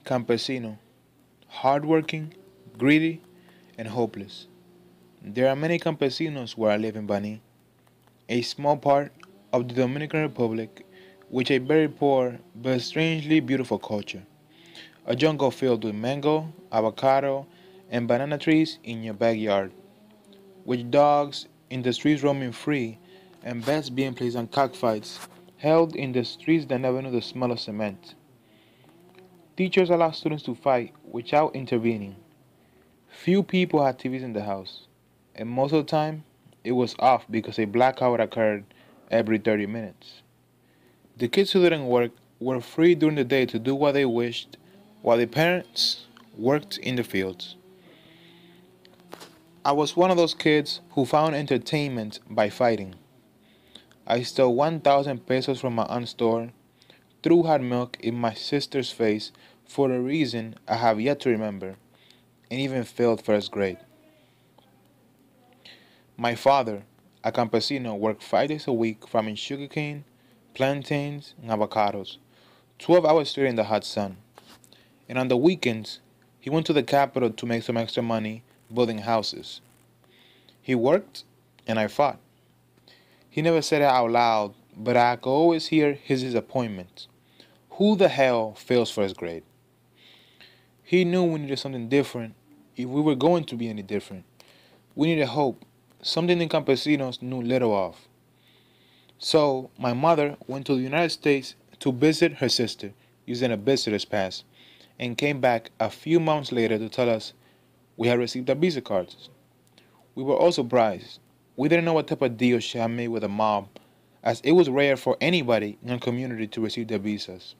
Campesino, hardworking, greedy, and hopeless. There are many campesinos where I live in Bani, a small part of the Dominican Republic, which a very poor but strangely beautiful culture. A jungle filled with mango, avocado, and banana trees in your backyard, with dogs in the streets roaming free, and bets being placed on cockfights held in the streets that never knew the smell of cement. Teachers allow students to fight without intervening. Few people had TVs in the house, and most of the time it was off because a blackout occurred every 30 minutes. The kids who didn't work were free during the day to do what they wished, while their parents worked in the fields. I was one of those kids who found entertainment by fighting. I stole 1,000 pesos from my aunt's store, threw hot milk in my sister's face for a reason I have yet to remember, and even failed first grade. My father, a campesino, worked 5 days a week farming sugarcane, plantains, and avocados, 12 hours straight in the hot sun. And on the weekends, he went to the capital to make some extra money building houses. He worked, and I fought. He never said it out loud, but I could always hear his disappointment. Who the hell fails first grade? He knew we needed something different if we were going to be any different. We needed hope, something the campesinos knew little of. So, my mother went to the United States to visit her sister using a visitor's pass and came back a few months later to tell us we had received our visa cards. We were all surprised. We didn't know what type of deal she had made with the mob, as it was rare for anybody in our community to receive their visas.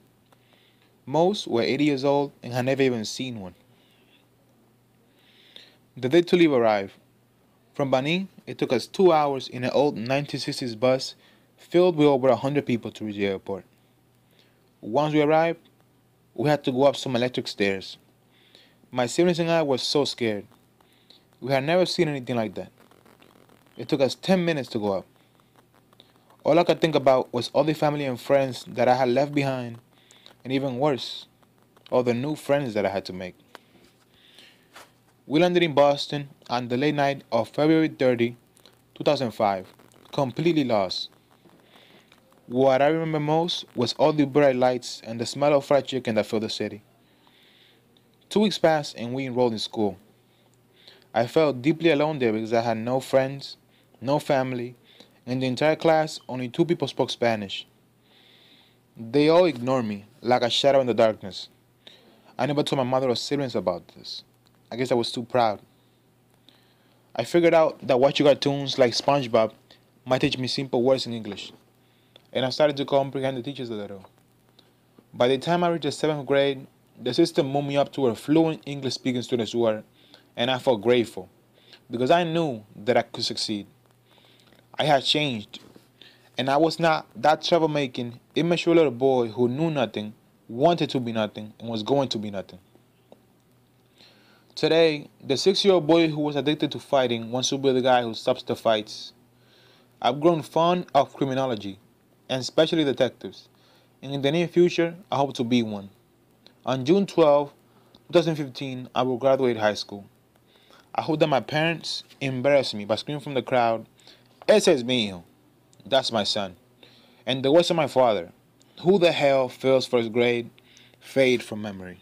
Most were 80 years old and had never even seen one. The day to leave arrived. From Bani, it took us 2 hours in an old 1960s bus filled with over 100 people to reach the airport. Once we arrived, we had to go up some electric stairs. My siblings and I were so scared. We had never seen anything like that. It took us 10 minutes to go up. All I could think about was all the family and friends that I had left behind, and even worse, all the new friends that I had to make. We landed in Boston on the late night of February 30, 2005, completely lost. What I remember most was all the bright lights and the smell of fried chicken that filled the city. 2 weeks passed and we enrolled in school. I felt deeply alone there because I had no friends, no family, and in the entire class only 2 people spoke Spanish. They all ignored me like a shadow in the darkness. I never told my mother or siblings about this. I guess I was too proud. I figured out that watching cartoons like SpongeBob might teach me simple words in English, and I started to comprehend the teachers a little. By the time I reached the 7th grade, the system moved me up to where fluent English speaking students were, and I felt grateful because I knew that I could succeed. I had changed, and I was not that troublemaking, immature little boy who knew nothing, wanted to be nothing, and was going to be nothing. Today, the 6-year-old boy who was addicted to fighting wants to be the guy who stops the fights. I've grown fond of criminology, and especially detectives, and in the near future, I hope to be one. On June 12, 2015, I will graduate high school. I hope that my parents embarrass me by screaming from the crowd, "Ese es mi hijo," that's my son, and the words of my father, "Who the hell fails first grade?" fade from memory.